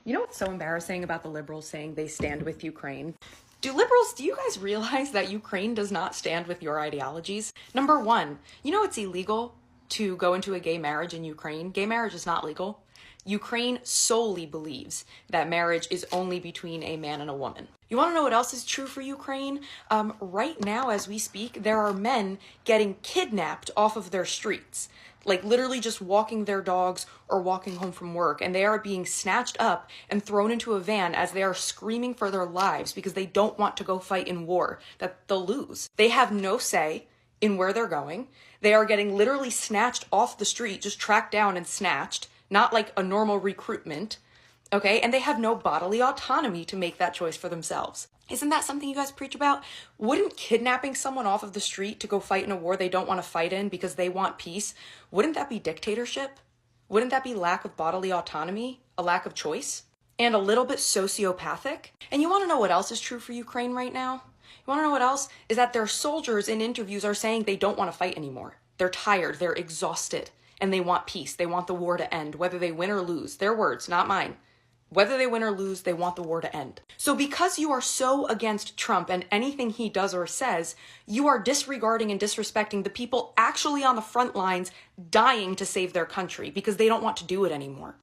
You know what's so embarrassing about the liberals saying they stand with Ukraine? Do you guys realize that Ukraine does not stand with your ideologies? Number one, you know it's illegal to go into a gay marriage in Ukraine? Gay marriage is not legal. Ukraine solely believes that marriage is only between a man and a woman. You want to know what else is true for Ukraine? Right now, as we speak, there are men getting kidnapped off of their streets, like literally just walking their dogs or walking home from work, and they are being snatched up and thrown into a van as they are screaming for their lives because they don't want to go fight in war that they'll lose. They have no say in where they're going. They are getting literally snatched off the street, just tracked down and snatched, not like a normal recruitment, okay? And they have no bodily autonomy to make that choice for themselves. Isn't that something you guys preach about? Wouldn't kidnapping someone off of the street to go fight in a war they don't want to fight in because they want peace, wouldn't that be dictatorship? Wouldn't that be lack of bodily autonomy, a lack of choice, and a little bit sociopathic? And you want to know what else is true for Ukraine right now? You want to know what else? Is that their soldiers in interviews are saying they don't want to fight anymore. They're tired, they're exhausted, and they want peace. They want the war to end, whether they win or lose. Their words, not mine. Whether they win or lose, they want the war to end. So because you are so against Trump and anything he does or says, you are disregarding and disrespecting the people actually on the front lines dying to save their country because they don't want to do it anymore.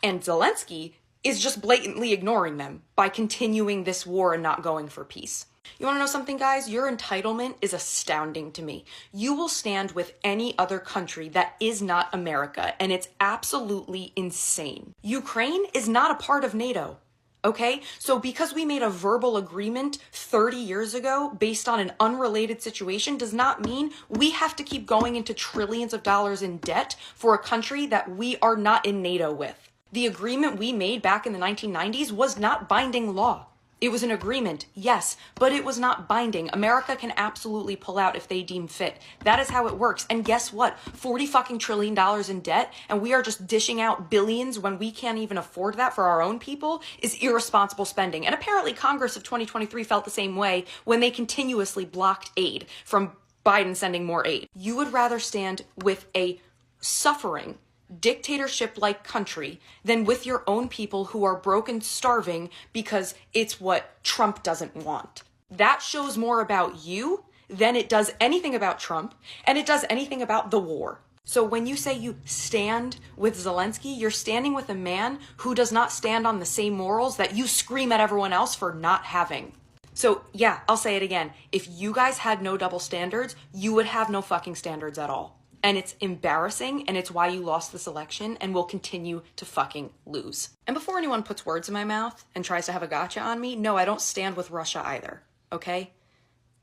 And Zelensky is just blatantly ignoring them by continuing this war and not going for peace. You want to know something, guys? Your entitlement is astounding to me. You will stand with any other country that is not America, and it's absolutely insane. Ukraine is not a part of NATO, okay? So because we made a verbal agreement 30 years ago based on an unrelated situation does not mean we have to keep going into trillions of dollars in debt for a country that we are not in NATO with. The agreement we made back in the 1990s was not binding law. It was an agreement, yes, but it was not binding. America can absolutely pull out if they deem fit. That is how it works. And guess what? $40 trillion in debt, and we are just dishing out billions when we can't even afford that for our own people is irresponsible spending. And apparently Congress of 2023 felt the same way when they continuously blocked aid from Biden sending more aid. You would rather stand with a suffering dictatorship-like country than with your own people who are broke and starving because it's what Trump doesn't want. That shows more about you than it does anything about Trump, and it does anything about the war. So when you say you stand with Zelensky, you're standing with a man who does not stand on the same morals that you scream at everyone else for not having. So yeah, I'll say it again. If you guys had no double standards, you would have no fucking standards at all. And it's embarrassing, and it's why you lost this election and will continue to fucking lose. And before anyone puts words in my mouth and tries to have a gotcha on me, no, I don't stand with Russia either, okay?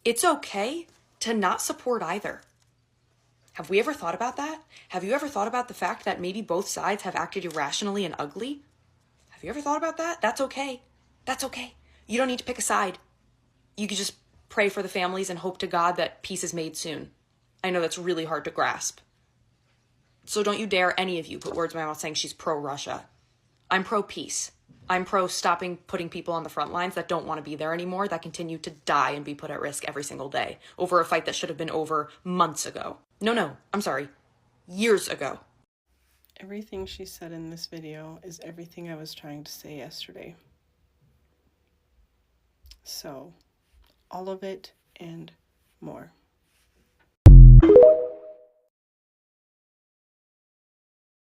It's okay to not support either. Have we ever thought about that? Have you ever thought about the fact that maybe both sides have acted irrationally and ugly? Have you ever thought about that? That's okay. That's okay. You don't need to pick a side. You could just pray for the families and hope to God that peace is made soon. I know that's really hard to grasp. So don't you dare, any of you, put words in my mouth saying she's pro-Russia. I'm pro-peace. I'm pro-stopping putting people on the front lines that don't want to be there anymore, that continue to die and be put at risk every single day over a fight that should have been over months ago. No, I'm sorry, years ago. Everything she said in this video is everything I was trying to say yesterday. So, all of it and more.